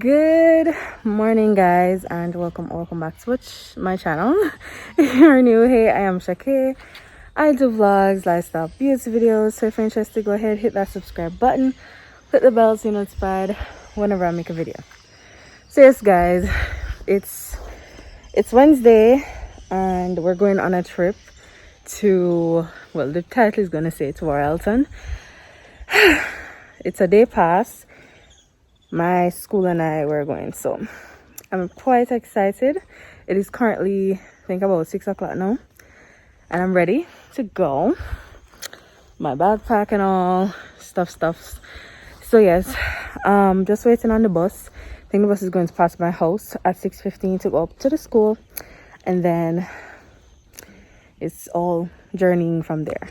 Good morning, guys, and welcome back to my channel. If you're new, hey, I am Shakay. I do vlogs, lifestyle, beauty videos. So if you're interested, go ahead, hit that subscribe button, click the bell so you're notified whenever I make a video. So yes, guys, it's Wednesday and we're going on a trip to, well, the title is gonna say to Royalton. It's a day pass. My school and I were going, so I'm quite excited. It is currently, I think, about 6 o'clock now, and I'm ready to go. My backpack and all stuff. So yes, just waiting on the bus. I think the bus is going to pass my house at 6:15 to go up to the school, and then it's all journeying from there.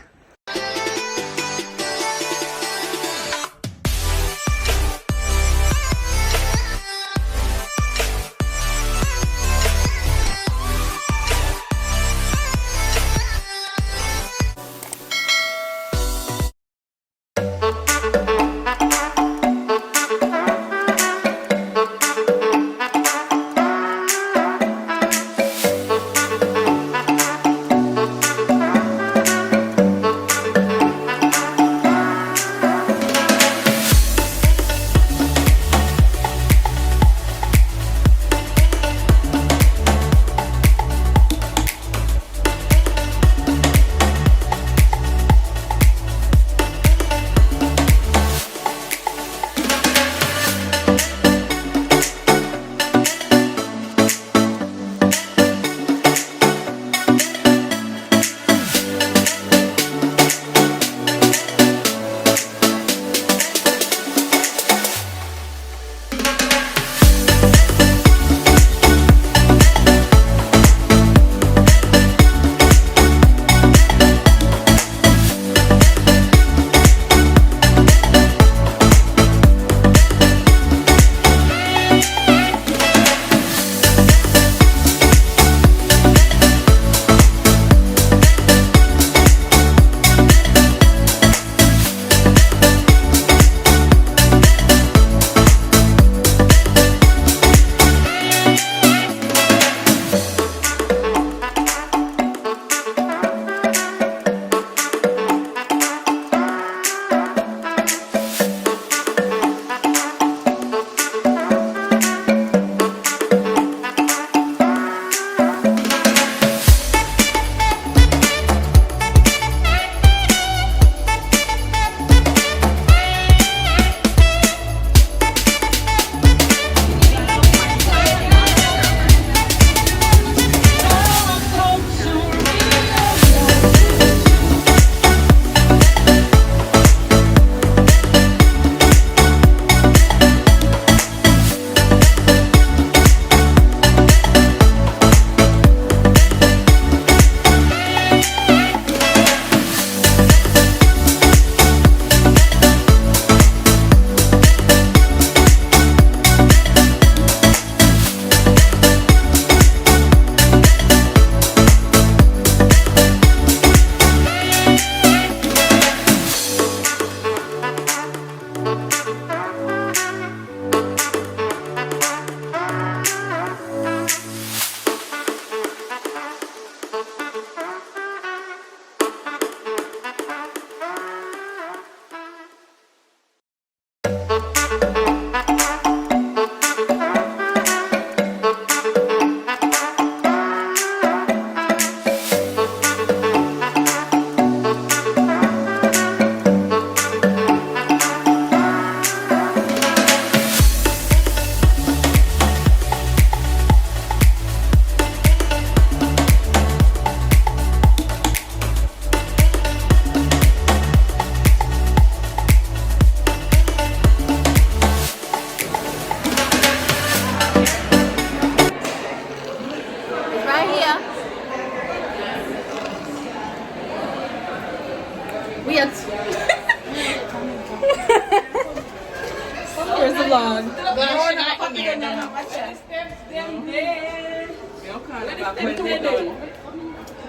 Where's the lawn?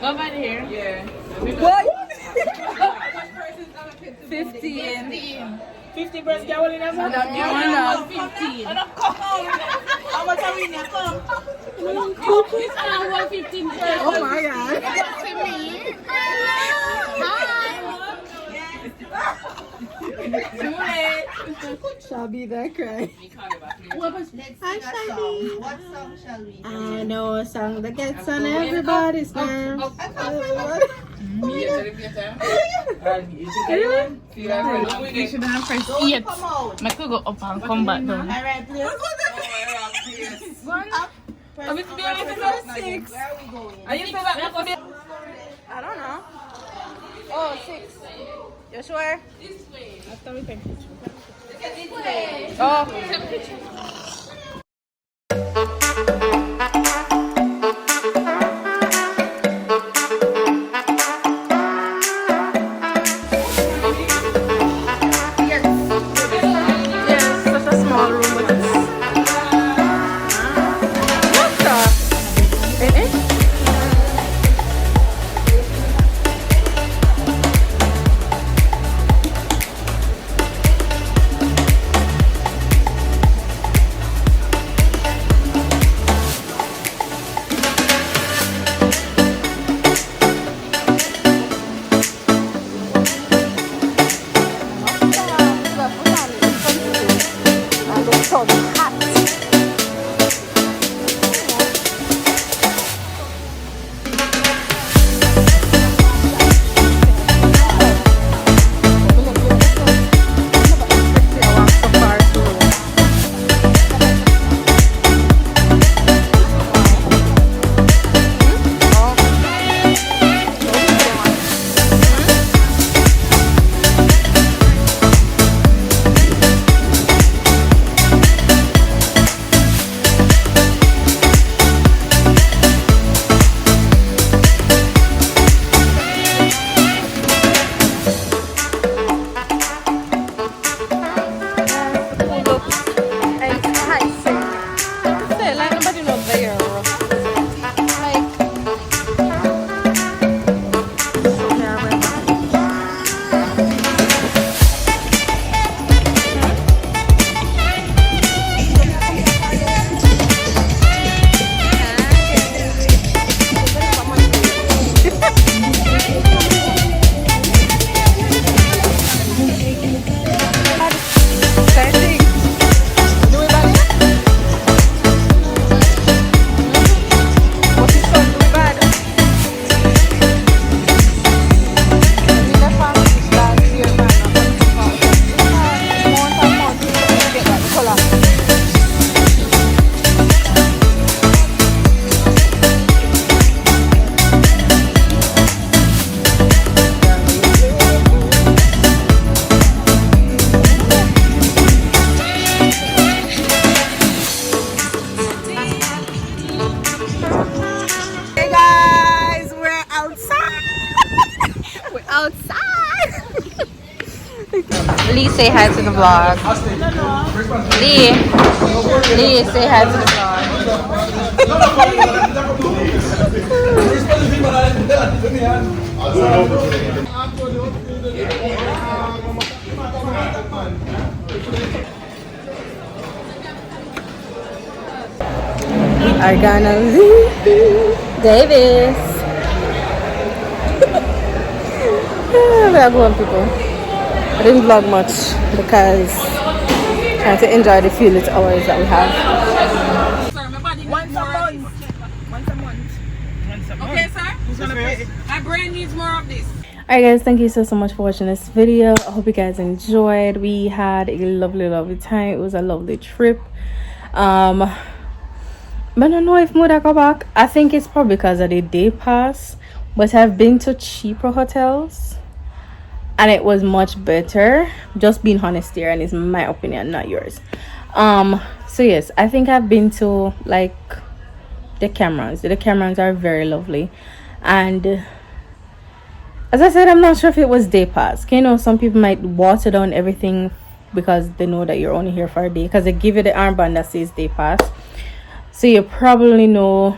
Go over here. Yeah. What? 15. 50 breast girl in a month? No, 15. Oh my god. Shabby that cry. Hi Shabby. What song shall we do? I know a song that gets on everybody's nerves. We should have pressed 8. I could go up and come back down. Alright, please. I'm going to be on 6. Are you still back? I don't know. Oh, 6. You sure? This way. After we take picture. This way. Oh, take picture. Lee, say hi to the vlog. Lee, say hi to the vlog. Are gonna leave Davis. We are going, people. I didn't vlog much because I'm trying to enjoy the few little hours that we have. Once a month. Okay, sir? Who's gonna pay? My brain needs more of this. Alright guys, thank you so much for watching this video. I hope you guys enjoyed. We had a lovely time. It was a lovely trip. But I don't know if Moda go back. I think it's probably because of the day pass. But I've been to cheaper hotels and it was much better. Just being honest here, and it's my opinion, not yours. So yes, I think I've been to like the Camerons. The Camerons are very lovely, and as I said, I'm not sure if it was day pass. You know, some people might water down everything because they know that you're only here for a day, because they give you the armband that says day pass. So you probably know,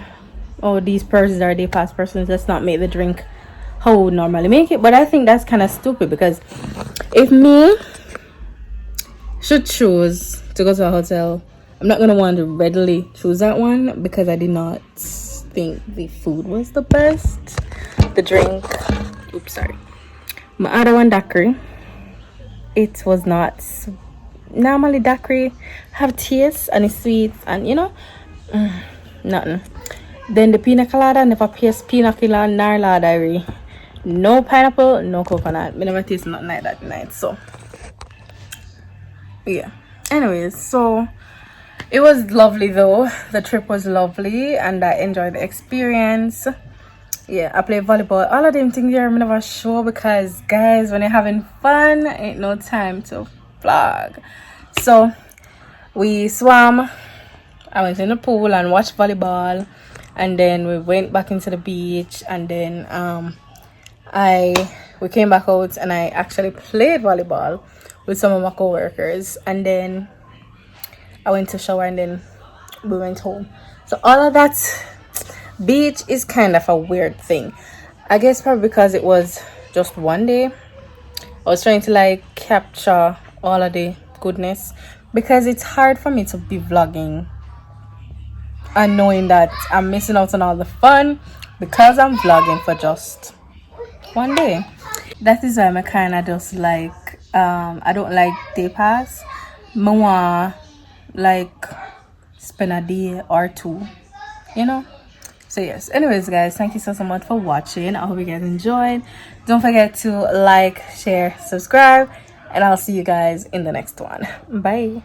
oh, these persons are day pass persons. Let's not make the drink how we would normally make it. But I think that's kind of stupid, because if me should choose to go to a hotel, I'm not gonna want to readily choose that one because I did not think the food was the best. The drink, oops, sorry. My other one, daiquiri, it was not. Normally daiquiri have taste and it's sweet and you know, nothing. Then the pina colada never taste pina colada nor la dairy. No pineapple, no coconut. Me never taste nothing like that night. So yeah. Anyways, so it was lovely though. The trip was lovely and I enjoyed the experience. Yeah, I play volleyball. All of them things here I'm never sure because guys, when you're having fun, ain't no time to vlog. So we swam, I went in the pool and watched volleyball, and then we went back into the beach, and then we came back out and I actually played volleyball with some of my co-workers, and then I went to shower and then we went home. So all of that beach is kind of a weird thing. I guess probably because it was just one day. I was trying to like capture all of the goodness because it's hard for me to be vlogging and knowing that I'm missing out on all the fun because I'm vlogging for just one day. That is why I'm kind of just like I don't like day pass. I want like spend a day or two, you know. So yes, anyways guys, thank you so much for watching. I hope you guys enjoyed. Don't forget to like, share, subscribe, and I'll see you guys in the next one. Bye.